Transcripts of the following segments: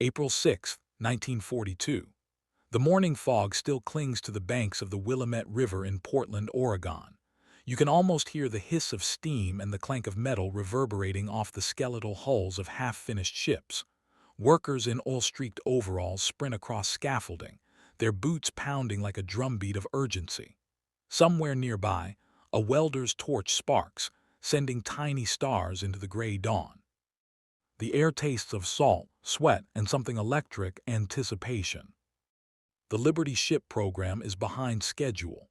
April 6, 1942. The morning fog still clings to the banks of the Willamette River in Portland, Oregon. You can almost hear the hiss of steam and the clank of metal reverberating off the skeletal hulls of half-finished ships. Workers in oil-streaked overalls sprint across scaffolding, their boots pounding like a drumbeat of urgency. Somewhere nearby, a welder's torch sparks, sending tiny stars into the gray dawn. The air tastes of salt, sweat, and something electric: anticipation. The Liberty ship program is behind schedule.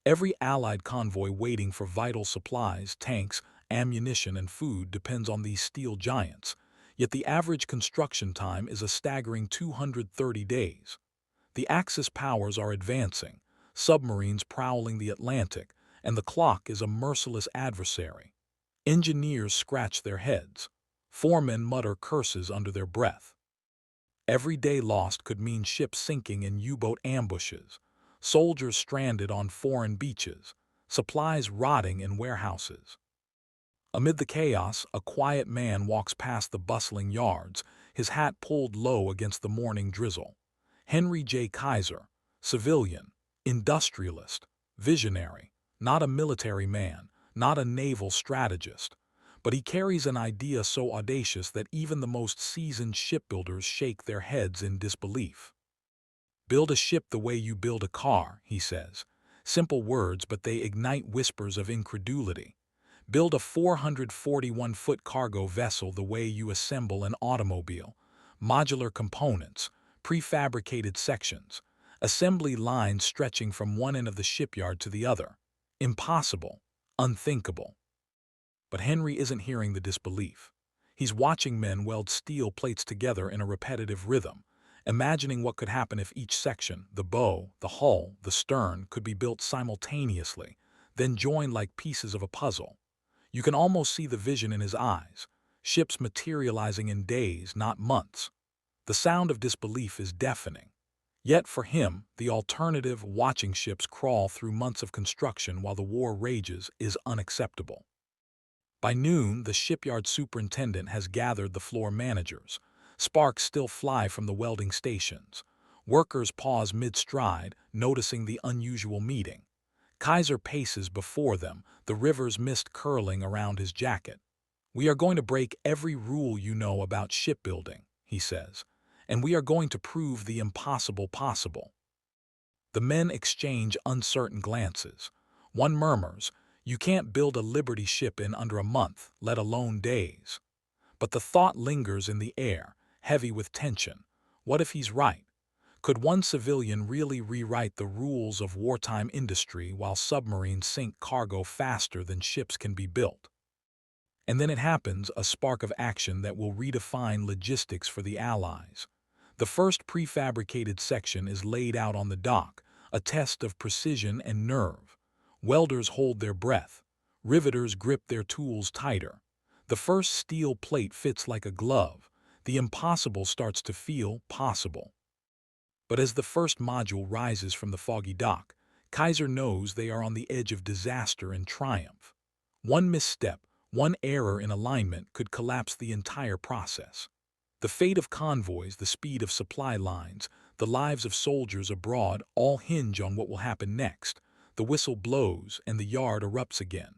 Every Allied convoy waiting for vital supplies, tanks, ammunition, and food depends on these steel giants, yet the average construction time is a staggering 230 days. The Axis powers are advancing, submarines prowling the Atlantic, and the clock is a merciless adversary. Engineers scratch their heads. Foremen mutter curses under their breath. Every day lost could mean ships sinking in U-boat ambushes, soldiers stranded on foreign beaches, supplies rotting in warehouses. Amid the chaos, a quiet man walks past the bustling yards, his hat pulled low against the morning drizzle. Henry J. Kaiser, civilian, industrialist, visionary, not a military man, not a naval strategist, but he carries an idea so audacious that even the most seasoned shipbuilders shake their heads in disbelief. "Build a ship the way you build a car," he says. Simple words, but they ignite whispers of incredulity. Build a 441-foot cargo vessel the way you assemble an automobile. Modular components, prefabricated sections, assembly lines stretching from one end of the shipyard to the other. Impossible, unthinkable. But Henry isn't hearing the disbelief. He's watching men weld steel plates together in a repetitive rhythm, imagining what could happen if each section, the bow, the hull, the stern, could be built simultaneously, then joined like pieces of a puzzle. You can almost see the vision in his eyes, ships materializing in days, not months. The sound of disbelief is deafening. Yet for him, the alternative, watching ships crawl through months of construction while the war rages, is unacceptable. By noon, the shipyard superintendent has gathered the floor managers. Sparks still fly from the welding stations. Workers pause mid-stride, noticing the unusual meeting. Kaiser paces before them, the river's mist curling around his jacket. "We are going to break every rule you know about shipbuilding," he says, "and we are going to prove the impossible possible." The men exchange uncertain glances. One murmurs, "You can't build a Liberty ship in under a month, let alone days." But the thought lingers in the air, heavy with tension. What if he's right? Could one civilian really rewrite the rules of wartime industry while submarines sink cargo faster than ships can be built? And then it happens, a spark of action that will redefine logistics for the Allies. The first prefabricated section is laid out on the dock, a test of precision and nerve. Welders hold their breath. Riveters grip their tools tighter. The first steel plate fits like a glove. The impossible starts to feel possible. But as the first module rises from the foggy dock, Kaiser knows they are on the edge of disaster and triumph. One misstep, one error in alignment could collapse the entire process. The fate of convoys, the speed of supply lines, the lives of soldiers abroad all hinge on what will happen next. The whistle blows and the yard erupts again.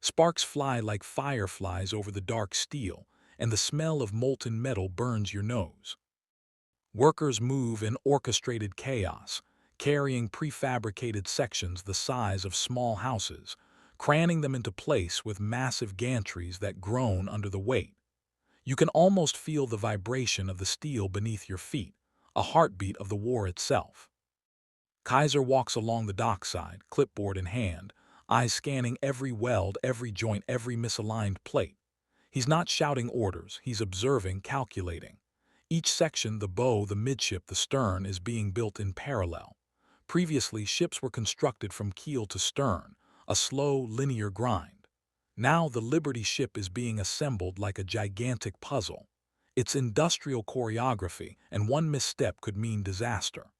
Sparks fly like fireflies over the dark steel, and the smell of molten metal burns your nose. Workers move in orchestrated chaos, carrying prefabricated sections the size of small houses, cramming them into place with massive gantries that groan under the weight. You can almost feel the vibration of the steel beneath your feet, a heartbeat of the war itself. Kaiser walks along the dockside, clipboard in hand, eyes scanning every weld, every joint, every misaligned plate. He's not shouting orders, he's observing, calculating. Each section, the bow, the midship, the stern, is being built in parallel. Previously, ships were constructed from keel to stern, a slow, linear grind. Now the Liberty ship is being assembled like a gigantic puzzle. It's industrial choreography, and one misstep could mean disaster.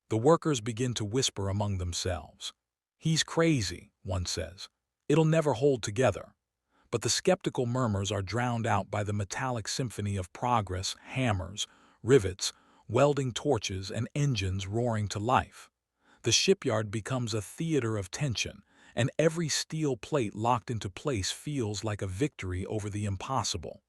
The workers begin to whisper among themselves. "He's crazy," one says. "It'll never hold together." But the skeptical murmurs are drowned out by the metallic symphony of progress, hammers, rivets, welding torches, and engines roaring to life. The shipyard becomes a theater of tension, and every steel plate locked into place feels like a victory over the impossible.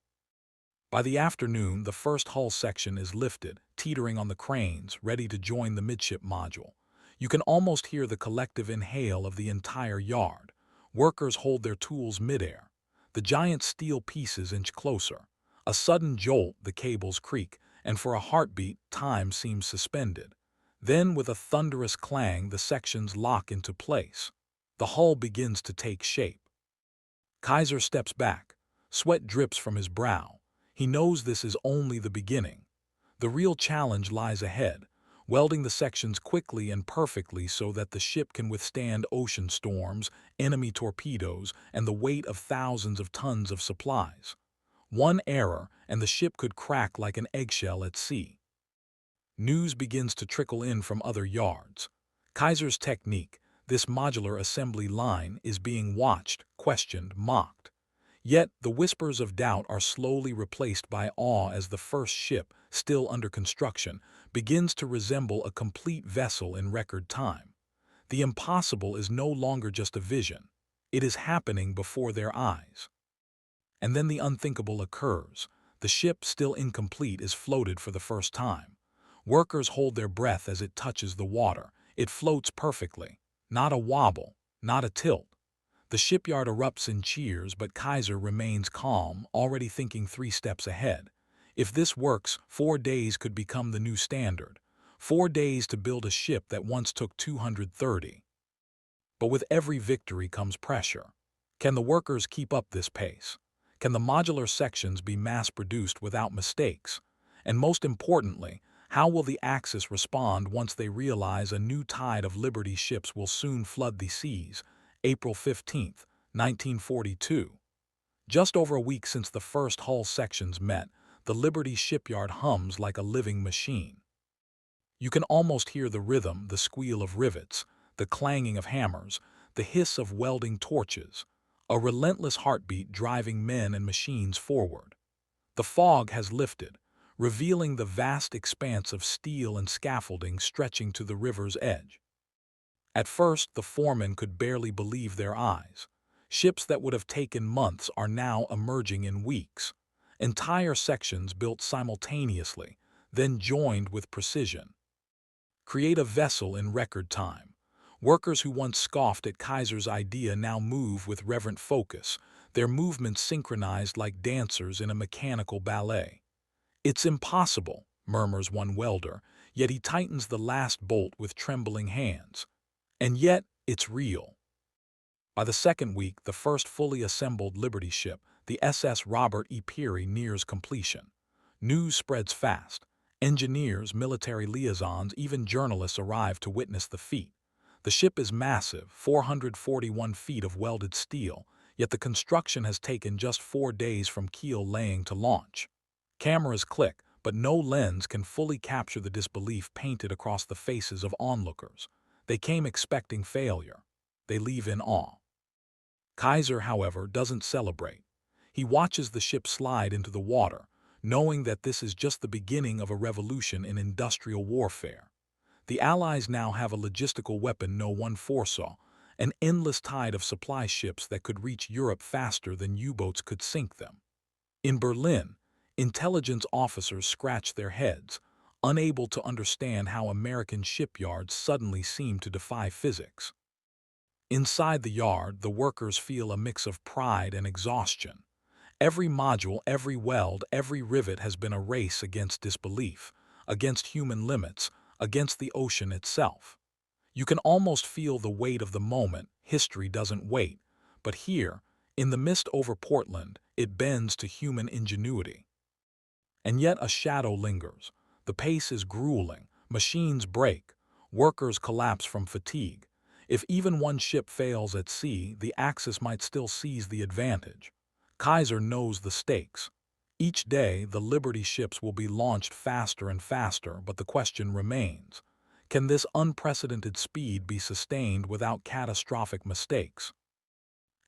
By the afternoon, the first hull section is lifted, teetering on the cranes, ready to join the midship module. You can almost hear the collective inhale of the entire yard. Workers hold their tools midair. The giant steel pieces inch closer. A sudden jolt, the cables creak, and for a heartbeat, time seems suspended. Then, with a thunderous clang, the sections lock into place. The hull begins to take shape. Kaiser steps back. Sweat drips from his brow. He knows this is only the beginning. The real challenge lies ahead, welding the sections quickly and perfectly so that the ship can withstand ocean storms, enemy torpedoes, and the weight of thousands of tons of supplies. One error, and the ship could crack like an eggshell at sea. News begins to trickle in from other yards. Kaiser's technique, this modular assembly line, is being watched, questioned, mocked. Yet the whispers of doubt are slowly replaced by awe as the first ship, still under construction, begins to resemble a complete vessel in record time. The impossible is no longer just a vision. It is happening before their eyes. And then the unthinkable occurs. The ship, still incomplete, is floated for the first time. Workers hold their breath as it touches the water. It floats perfectly. Not a wobble, not a tilt. The shipyard erupts in cheers, but Kaiser remains calm, already thinking 3 steps ahead. If this works, 4 days could become the new standard. 4 days to build a ship that once took 230. But with every victory comes pressure. Can the workers keep up this pace? Can the modular sections be mass-produced without mistakes? And most importantly, how will the Axis respond once they realize a new tide of Liberty ships will soon flood the seas? April 15, 1942. Just over a week since the first hull sections met, the Liberty shipyard hums like a living machine. You can almost hear the rhythm, the squeal of rivets, the clanging of hammers, the hiss of welding torches, a relentless heartbeat driving men and machines forward. The fog has lifted, revealing the vast expanse of steel and scaffolding stretching to the river's edge. At first, the foremen could barely believe their eyes. Ships that would have taken months are now emerging in weeks. Entire sections built simultaneously, then joined with precision. Create a vessel in record time. Workers who once scoffed at Kaiser's idea now move with reverent focus, their movements synchronized like dancers in a mechanical ballet. "It's impossible," murmurs one welder, yet he tightens the last bolt with trembling hands. And yet, it's real. By the second week, the first fully assembled Liberty ship, the SS Robert E. Peary, nears completion. News spreads fast. Engineers, military liaisons, even journalists arrive to witness the feat. The ship is massive, 441 feet of welded steel, yet the construction has taken just 4 days from keel laying to launch. Cameras click, but no lens can fully capture the disbelief painted across the faces of onlookers. They came expecting failure. They leave in awe. Kaiser, however, doesn't celebrate. He watches the ship slide into the water, knowing that this is just the beginning of a revolution in industrial warfare. The Allies now have a logistical weapon no one foresaw, an endless tide of supply ships that could reach Europe faster than U-boats could sink them. In Berlin, intelligence officers scratch their heads, unable to understand how American shipyards suddenly seem to defy physics. Inside the yard, the workers feel a mix of pride and exhaustion. Every module, every weld, every rivet has been a race against disbelief, against human limits, against the ocean itself. You can almost feel the weight of the moment. History doesn't wait. But here, in the mist over Portland, it bends to human ingenuity. And yet a shadow lingers. The pace is grueling. Machines break. Workers collapse from fatigue. If even one ship fails at sea, the Axis might still seize the advantage. Kaiser knows the stakes. Each day, the Liberty ships will be launched faster and faster, but the question remains: can this unprecedented speed be sustained without catastrophic mistakes?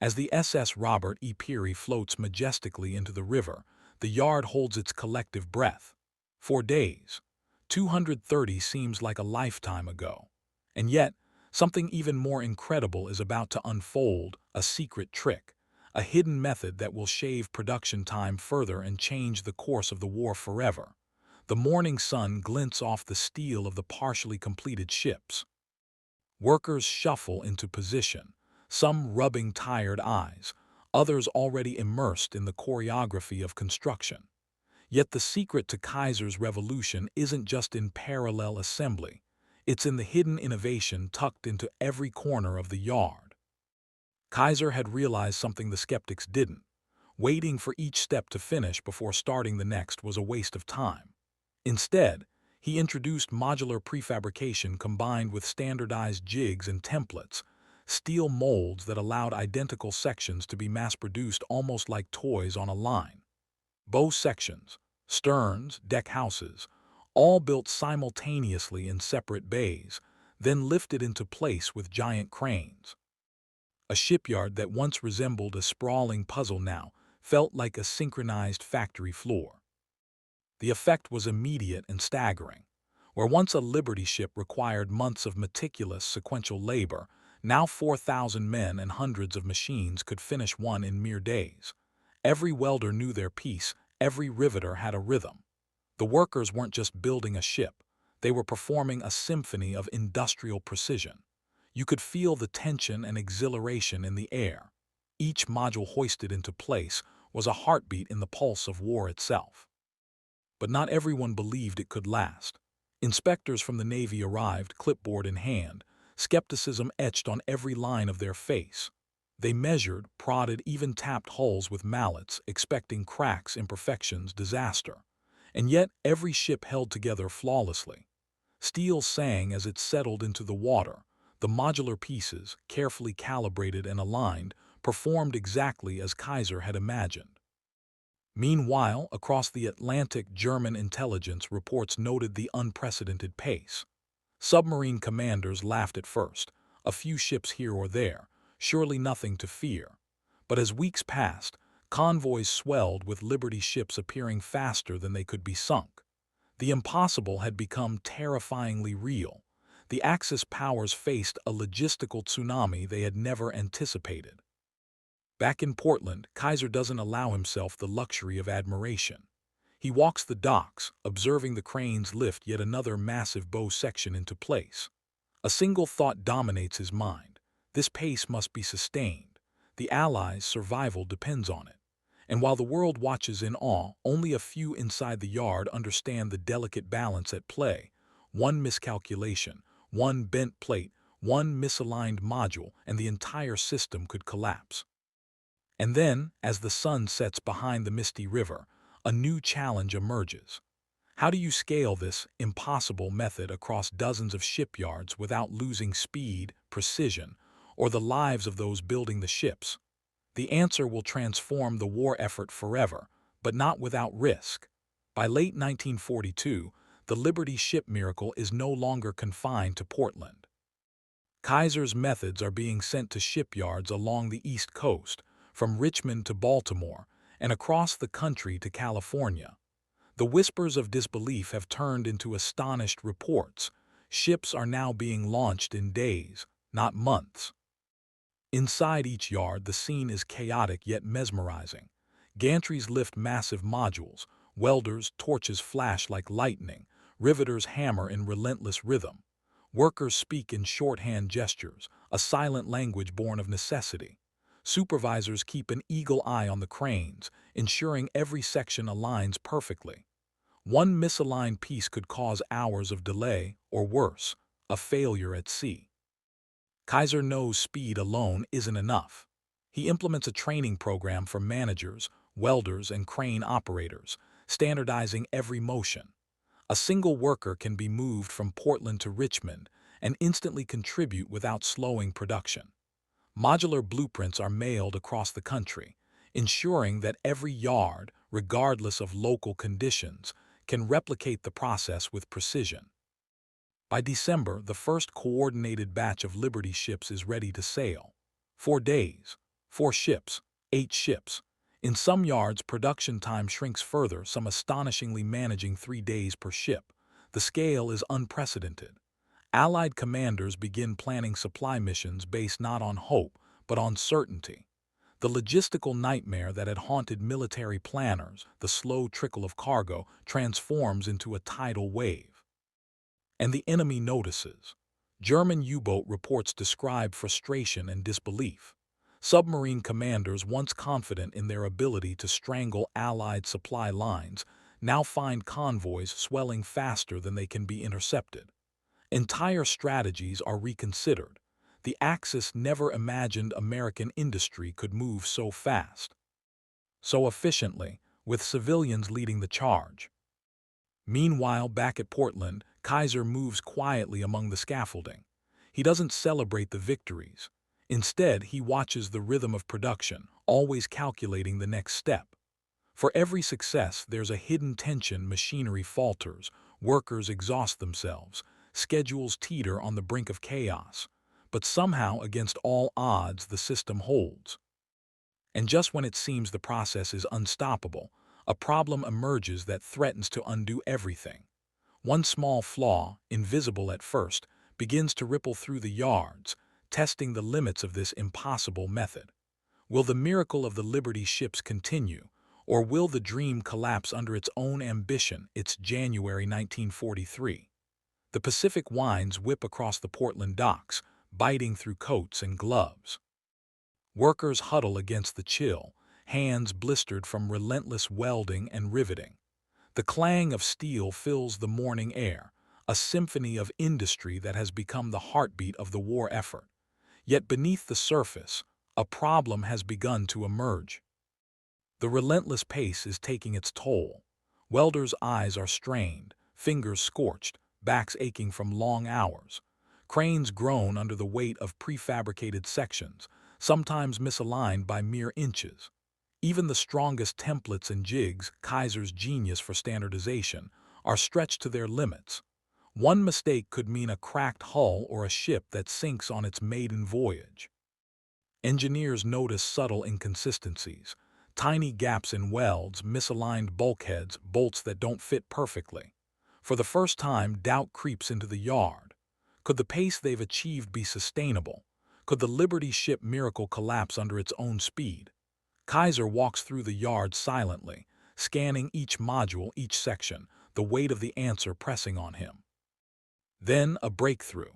As the SS Robert E. Peary floats majestically into the river, the yard holds its collective breath. For days, 230 seems like a lifetime ago. And yet, something even more incredible is about to unfold, a secret trick, a hidden method that will shave production time further and change the course of the war forever. The morning sun glints off the steel of the partially completed ships. Workers shuffle into position, some rubbing tired eyes, others already immersed in the choreography of construction. Yet the secret to Kaiser's revolution isn't just in parallel assembly. It's in the hidden innovation tucked into every corner of the yard. Kaiser had realized something the skeptics didn't. Waiting for each step to finish before starting the next was a waste of time. Instead, he introduced modular prefabrication combined with standardized jigs and templates, steel molds that allowed identical sections to be mass-produced almost like toys on a line. Bow sections, sterns, deck houses, all built simultaneously in separate bays, then lifted into place with giant cranes. A shipyard that once resembled a sprawling puzzle now felt like a synchronized factory floor. The effect was immediate and staggering. Where once a Liberty ship required months of meticulous sequential labor, now 4,000 men and hundreds of machines could finish one in mere days. Every welder knew their piece, every riveter had a rhythm. The workers weren't just building a ship, they were performing a symphony of industrial precision. You could feel the tension and exhilaration in the air. Each module hoisted into place was a heartbeat in the pulse of war itself. But not everyone believed it could last. Inspectors from the Navy arrived, clipboard in hand, skepticism etched on every line of their face. They measured, prodded, even tapped hulls with mallets, expecting cracks, imperfections, disaster. And yet every ship held together flawlessly. Steel sang as it settled into the water. The modular pieces, carefully calibrated and aligned, performed exactly as Kaiser had imagined. Meanwhile, across the Atlantic, German intelligence reports noted the unprecedented pace. Submarine commanders laughed at first, a few ships here or there, surely nothing to fear. But as weeks passed, convoys swelled with Liberty ships appearing faster than they could be sunk. The impossible had become terrifyingly real. The Axis powers faced a logistical tsunami they had never anticipated. Back in Portland, Kaiser doesn't allow himself the luxury of admiration. He walks the docks, observing the cranes lift yet another massive bow section into place. A single thought dominates his mind. This pace must be sustained. The Allies' survival depends on it. And while the world watches in awe, only a few inside the yard understand the delicate balance at play. One miscalculation, one bent plate, one misaligned module, and the entire system could collapse. And then, as the sun sets behind the misty river, a new challenge emerges. How do you scale this impossible method across dozens of shipyards without losing speed, precision, or the lives of those building the ships? The answer will transform the war effort forever, but not without risk. By late 1942, the Liberty ship miracle is no longer confined to Portland. Kaiser's methods are being sent to shipyards along the East Coast, from Richmond to Baltimore, and across the country to California. The whispers of disbelief have turned into astonished reports. Ships are now being launched in days, not months. Inside each yard, the scene is chaotic yet mesmerizing. Gantries lift massive modules, welders' torches flash like lightning, riveters hammer in relentless rhythm. Workers speak in shorthand gestures, a silent language born of necessity. Supervisors keep an eagle eye on the cranes, ensuring every section aligns perfectly. One misaligned piece could cause hours of delay, or worse, a failure at sea. Kaiser knows speed alone isn't enough. He implements a training program for managers, welders, and crane operators, standardizing every motion. A single worker can be moved from Portland to Richmond and instantly contribute without slowing production. Modular blueprints are mailed across the country, ensuring that every yard, regardless of local conditions, can replicate the process with precision. By December, the first coordinated batch of Liberty ships is ready to sail. 4 days, 4 ships, 8 ships. In some yards, production time shrinks further, some astonishingly managing 3 days per ship. The scale is unprecedented. Allied commanders begin planning supply missions based not on hope, but on certainty. The logistical nightmare that had haunted military planners, the slow trickle of cargo, transforms into a tidal wave. And the enemy notices. German U-boat reports describe frustration and disbelief. Submarine commanders, once confident in their ability to strangle Allied supply lines, now find convoys swelling faster than they can be intercepted. Entire strategies are reconsidered. The Axis never imagined American industry could move so fast, so efficiently, with civilians leading the charge. Meanwhile, back at Portland, Kaiser moves quietly among the scaffolding. He doesn't celebrate the victories. Instead, he watches the rhythm of production, always calculating the next step. For every success, there's a hidden tension. Machinery falters, workers exhaust themselves, schedules teeter on the brink of chaos. But somehow, against all odds, the system holds. And just when it seems the process is unstoppable, a problem emerges that threatens to undo everything. One small flaw, invisible at first, begins to ripple through the yards, testing the limits of this impossible method. Will the miracle of the Liberty ships continue, or will the dream collapse under its own ambition? It's January 1943. The Pacific winds whip across the Portland docks, biting through coats and gloves. Workers huddle against the chill, hands blistered from relentless welding and riveting. The clang of steel fills the morning air, a symphony of industry that has become the heartbeat of the war effort. Yet beneath the surface, a problem has begun to emerge. The relentless pace is taking its toll. Welders' eyes are strained, fingers scorched, backs aching from long hours. Cranes groan under the weight of prefabricated sections, sometimes misaligned by mere inches. Even the strongest templates and jigs, Kaiser's genius for standardization, are stretched to their limits. One mistake could mean a cracked hull or a ship that sinks on its maiden voyage. Engineers notice subtle inconsistencies, tiny gaps in welds, misaligned bulkheads, bolts that don't fit perfectly. For the first time, doubt creeps into the yard. Could the pace they've achieved be sustainable? Could the Liberty ship miracle collapse under its own speed? Kaiser walks through the yard silently, scanning each module, each section, the weight of the answer pressing on him. Then a breakthrough.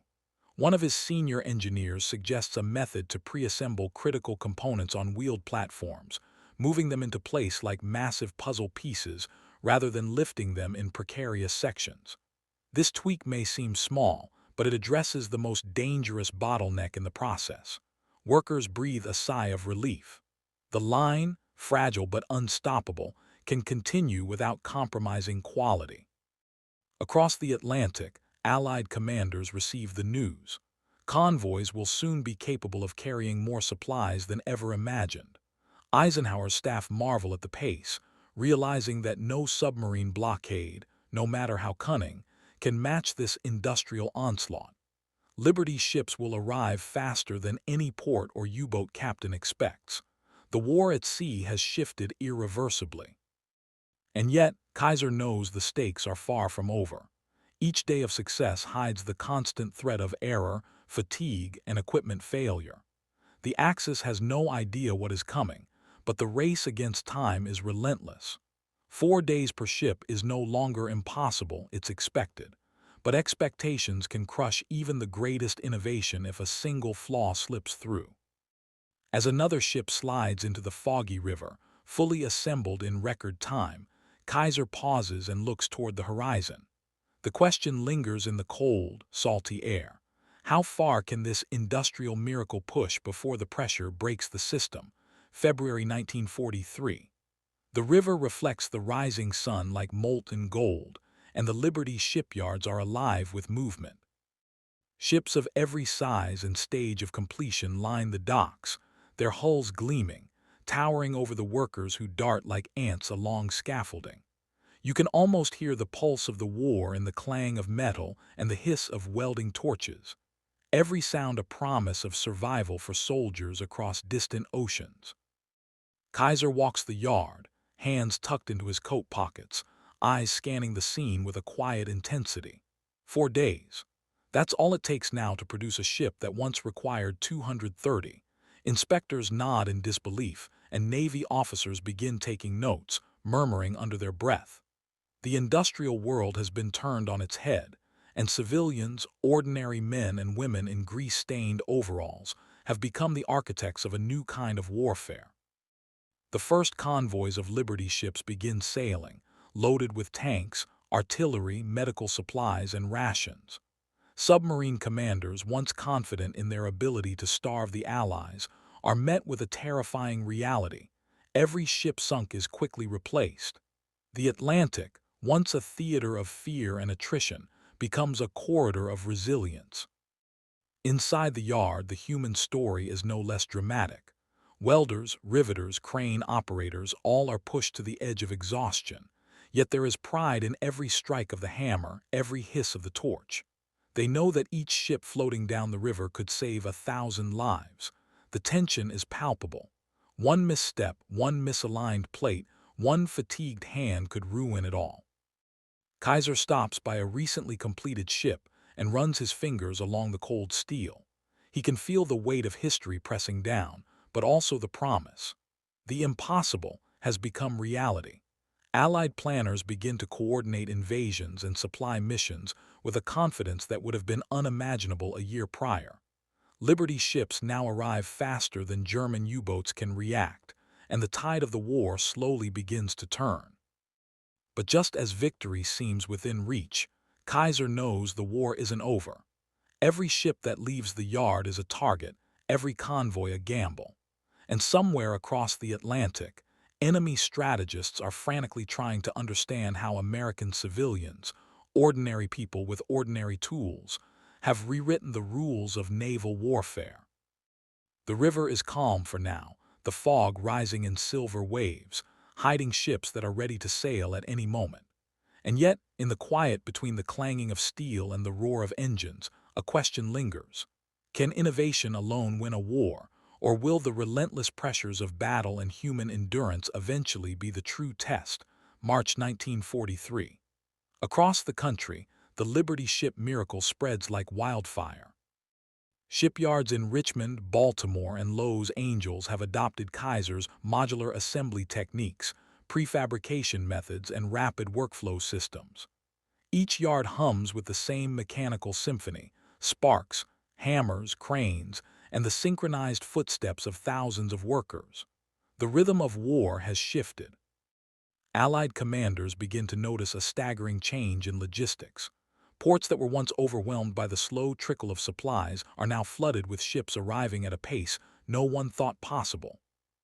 One of his senior engineers suggests a method to preassemble critical components on wheeled platforms, moving them into place like massive puzzle pieces rather than lifting them in precarious sections. This tweak may seem small, but it addresses the most dangerous bottleneck in the process. Workers breathe a sigh of relief. The line, fragile but unstoppable, can continue without compromising quality. Across the Atlantic, Allied commanders receive the news. Convoys will soon be capable of carrying more supplies than ever imagined. Eisenhower's staff marvel at the pace, realizing that no submarine blockade, no matter how cunning, can match this industrial onslaught. Liberty ships will arrive faster than any port or U-boat captain expects. The war at sea has shifted irreversibly. And yet, Kaiser knows the stakes are far from over. Each day of success hides the constant threat of error, fatigue, and equipment failure. The Axis has no idea what is coming, but the race against time is relentless. 4 days per ship is no longer impossible, it's expected. But expectations can crush even the greatest innovation if a single flaw slips through. As another ship slides into the foggy river, fully assembled in record time, Kaiser pauses and looks toward the horizon. The question lingers in the cold, salty air. How far can this industrial miracle push before the pressure breaks the system? February 1943. The river reflects the rising sun like molten gold, and the Liberty shipyards are alive with movement. Ships of every size and stage of completion line the docks, their hulls gleaming, towering over the workers who dart like ants along scaffolding. You can almost hear the pulse of the war in the clang of metal and the hiss of welding torches. Every sound a promise of survival for soldiers across distant oceans. Kaiser walks the yard, hands tucked into his coat pockets, eyes scanning the scene with a quiet intensity. 4 days. That's all it takes now to produce a ship that once required 230. Inspectors nod in disbelief, and Navy officers begin taking notes, murmuring under their breath. The industrial world has been turned on its head, and civilians, ordinary men and women in grease-stained overalls, have become the architects of a new kind of warfare. The first convoys of Liberty ships begin sailing, loaded with tanks, artillery, medical supplies, and rations. Submarine commanders, once confident in their ability to starve the Allies, are met with a terrifying reality. Every ship sunk is quickly replaced. The Atlantic, once a theater of fear and attrition, becomes a corridor of resilience. Inside the yard, the human story is no less dramatic. Welders, riveters, crane operators, all are pushed to the edge of exhaustion. Yet there is pride in every strike of the hammer, every hiss of the torch. They know that each ship floating down the river could save 1,000 lives. The tension is palpable. One misstep, one misaligned plate, one fatigued hand could ruin it all. Kaiser stops by a recently completed ship and runs his fingers along the cold steel. He can feel the weight of history pressing down, but also the promise. The impossible has become reality. Allied planners begin to coordinate invasions and supply missions with a confidence that would have been unimaginable a year prior. Liberty ships now arrive faster than German U-boats can react, and the tide of the war slowly begins to turn. But just as victory seems within reach, Kaiser knows the war isn't over. Every ship that leaves the yard is a target, every convoy a gamble. And somewhere across the Atlantic, enemy strategists are frantically trying to understand how American civilians, ordinary people with ordinary tools, have rewritten the rules of naval warfare. The river is calm for now, the fog rising in silver waves, hiding ships that are ready to sail at any moment. And yet, in the quiet between the clanging of steel and the roar of engines, a question lingers. Can innovation alone win a war, or will the relentless pressures of battle and human endurance eventually be the true test? March 1943. Across the country, the Liberty ship miracle spreads like wildfire. Shipyards in Richmond, Baltimore, and Los Angeles have adopted Kaiser's modular assembly techniques, prefabrication methods, and rapid workflow systems. Each yard hums with the same mechanical symphony: sparks, hammers, cranes, and the synchronized footsteps of thousands of workers. The rhythm of war has shifted. Allied commanders begin to notice a staggering change in logistics. Ports that were once overwhelmed by the slow trickle of supplies are now flooded with ships arriving at a pace no one thought possible.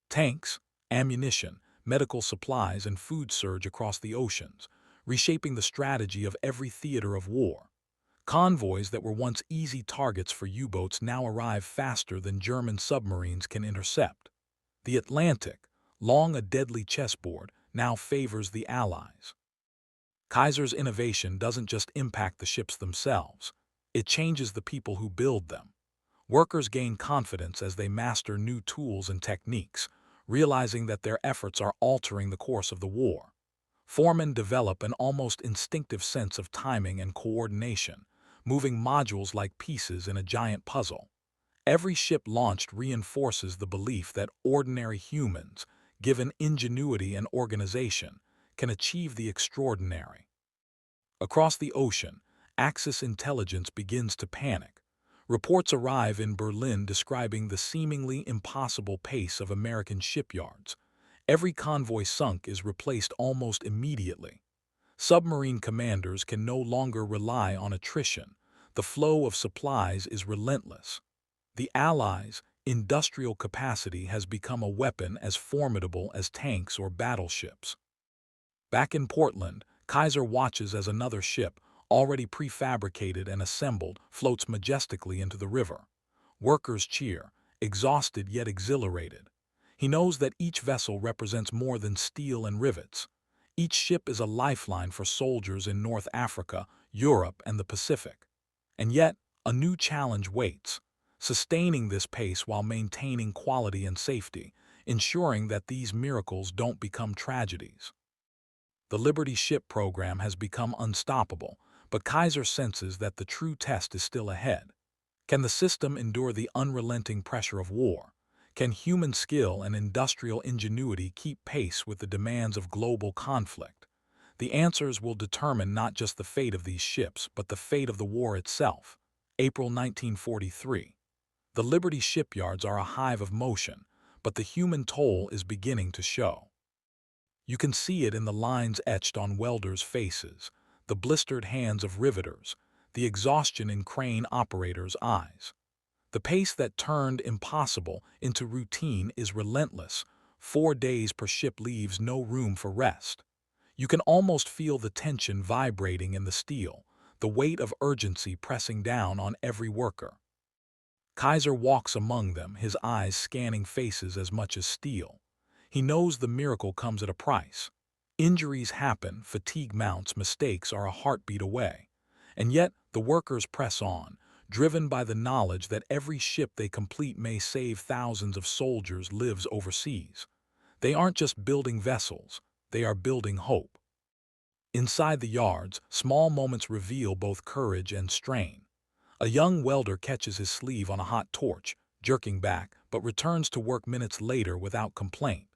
Tanks, ammunition, medical supplies, and food surge across the oceans, reshaping the strategy of every theater of war. Convoys that were once easy targets for U-boats now arrive faster than German submarines can intercept. The Atlantic, long a deadly chessboard, now favors the Allies. Kaiser's innovation doesn't just impact the ships themselves, it changes the people who build them. Workers gain confidence as they master new tools and techniques, realizing that their efforts are altering the course of the war. Foremen develop an almost instinctive sense of timing and coordination, moving modules like pieces in a giant puzzle. Every ship launched reinforces the belief that ordinary humans, given ingenuity and organization, can achieve the extraordinary. Across the ocean, Axis intelligence begins to panic. Reports arrive in Berlin describing the seemingly impossible pace of American shipyards. Every convoy sunk is replaced almost immediately. Submarine commanders can no longer rely on attrition. The flow of supplies is relentless. The Allies' industrial capacity has become a weapon as formidable as tanks or battleships. Back in Portland, Kaiser watches as another ship, already prefabricated and assembled, floats majestically into the river. Workers cheer, exhausted yet exhilarated. He knows that each vessel represents more than steel and rivets. Each ship is a lifeline for soldiers in North Africa, Europe, and the Pacific. And yet, a new challenge waits. Sustaining this pace while maintaining quality and safety, ensuring that these miracles don't become tragedies. The Liberty ship program has become unstoppable, but Kaiser senses that the true test is still ahead. Can the system endure the unrelenting pressure of war? Can human skill and industrial ingenuity keep pace with the demands of global conflict? The answers will determine not just the fate of these ships, but the fate of the war itself. April 1943. The Liberty shipyards are a hive of motion, but the human toll is beginning to show. You can see it in the lines etched on welders' faces, the blistered hands of riveters, the exhaustion in crane operators' eyes. The pace that turned impossible into routine is relentless. 4 days per ship leaves no room for rest. You can almost feel the tension vibrating in the steel, the weight of urgency pressing down on every worker. Kaiser walks among them, his eyes scanning faces as much as steel. He knows the miracle comes at a price. Injuries happen, fatigue mounts, mistakes are a heartbeat away. And yet, the workers press on, driven by the knowledge that every ship they complete may save thousands of soldiers' lives overseas. They aren't just building vessels, they are building hope. Inside the yards, small moments reveal both courage and strain. A young welder catches his sleeve on a hot torch, jerking back, but returns to work minutes later without complaint.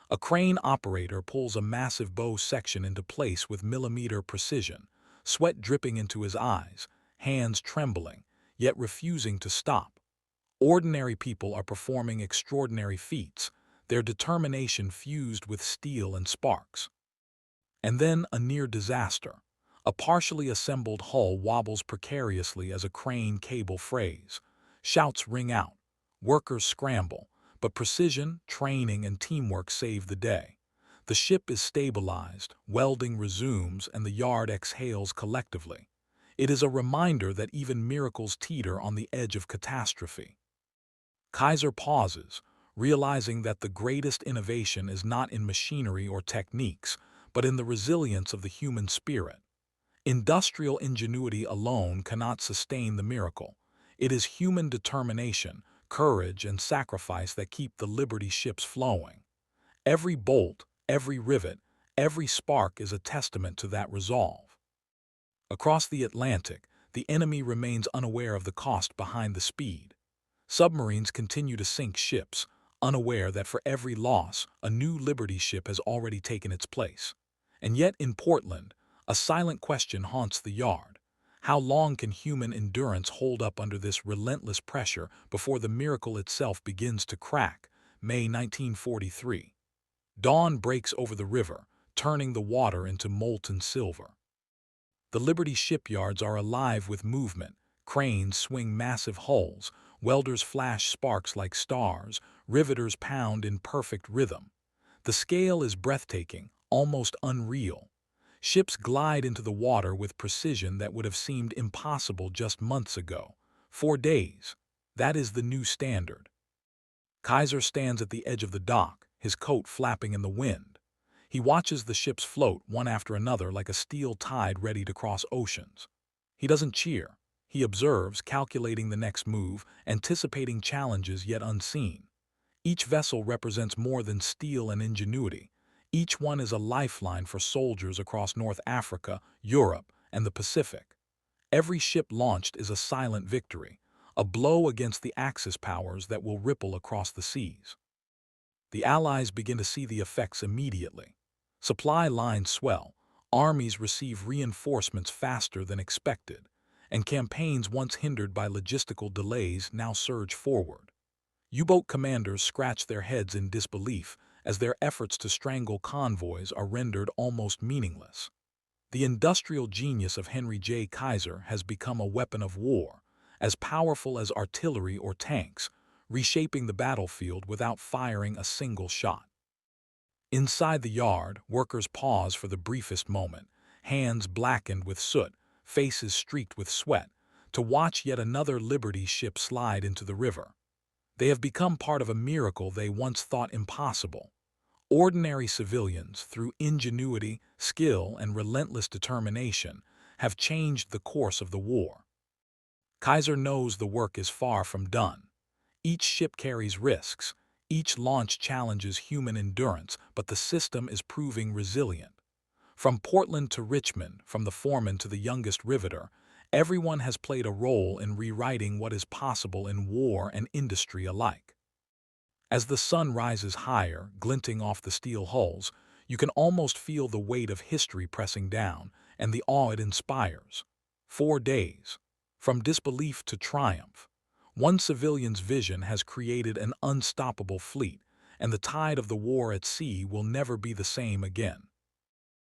A crane operator pulls a massive bow section into place with millimeter precision, sweat dripping into his eyes, hands trembling, yet refusing to stop. Ordinary people are performing extraordinary feats, their determination fused with steel and sparks. And then a near disaster. A partially assembled hull wobbles precariously as a crane cable frays. Shouts ring out. Workers scramble, but precision, training, and teamwork save the day. The ship is stabilized, welding resumes, and the yard exhales collectively. It is a reminder that even miracles teeter on the edge of catastrophe. Kaiser pauses, realizing that the greatest innovation is not in machinery or techniques, but in the resilience of the human spirit. Industrial ingenuity alone cannot sustain the miracle. It is human determination, courage, and sacrifice that keep the Liberty ships flowing. Every bolt, every rivet, every spark is a testament to that resolve. Across the Atlantic, the enemy remains unaware of the cost behind the speed. Submarines continue to sink ships, unaware that for every loss, a new Liberty ship has already taken its place. And yet in Portland, a silent question haunts the yard. How long can human endurance hold up under this relentless pressure before the miracle itself begins to crack? May 1943. Dawn breaks over the river, turning the water into molten silver. The Liberty shipyards are alive with movement. Cranes swing massive hulls, welders flash sparks like stars, riveters pound in perfect rhythm. The scale is breathtaking, almost unreal. Ships glide into the water with precision that would have seemed impossible just months ago. 4 days. That is the new standard. Kaiser stands at the edge of the dock, his coat flapping in the wind. He watches the ships float one after another like a steel tide ready to cross oceans. He doesn't cheer. He observes, calculating the next move, anticipating challenges yet unseen. Each vessel represents more than steel and ingenuity. Each one is a lifeline for soldiers across North Africa, Europe, and the Pacific. Every ship launched is a silent victory, a blow against the Axis powers that will ripple across the seas. The Allies begin to see the effects immediately. Supply lines swell, armies receive reinforcements faster than expected, and campaigns once hindered by logistical delays now surge forward. U-boat commanders scratch their heads in disbelief as their efforts to strangle convoys are rendered almost meaningless. The industrial genius of J Kaiser has become a weapon of war, as powerful as artillery or tanks, reshaping the battlefield without firing a single shot. Inside the yard, workers pause for the briefest moment, hands blackened with soot, faces streaked with sweat, to watch yet another Liberty ship slide into the river. They have become part of a miracle they once thought impossible. Ordinary civilians, through ingenuity, skill, and relentless determination, have changed the course of the war. Kaiser knows the work is far from done. Each ship carries risks, Each launch challenges human endurance, but the system is proving resilient. From Portland to Richmond, from the foreman to the youngest riveter, everyone has played a role in rewriting what is possible in war and industry alike. As the sun rises higher, glinting off the steel hulls, you can almost feel the weight of history pressing down and the awe it inspires. 4 days. From disbelief to triumph. One civilian's vision has created an unstoppable fleet, and the tide of the war at sea will never be the same again.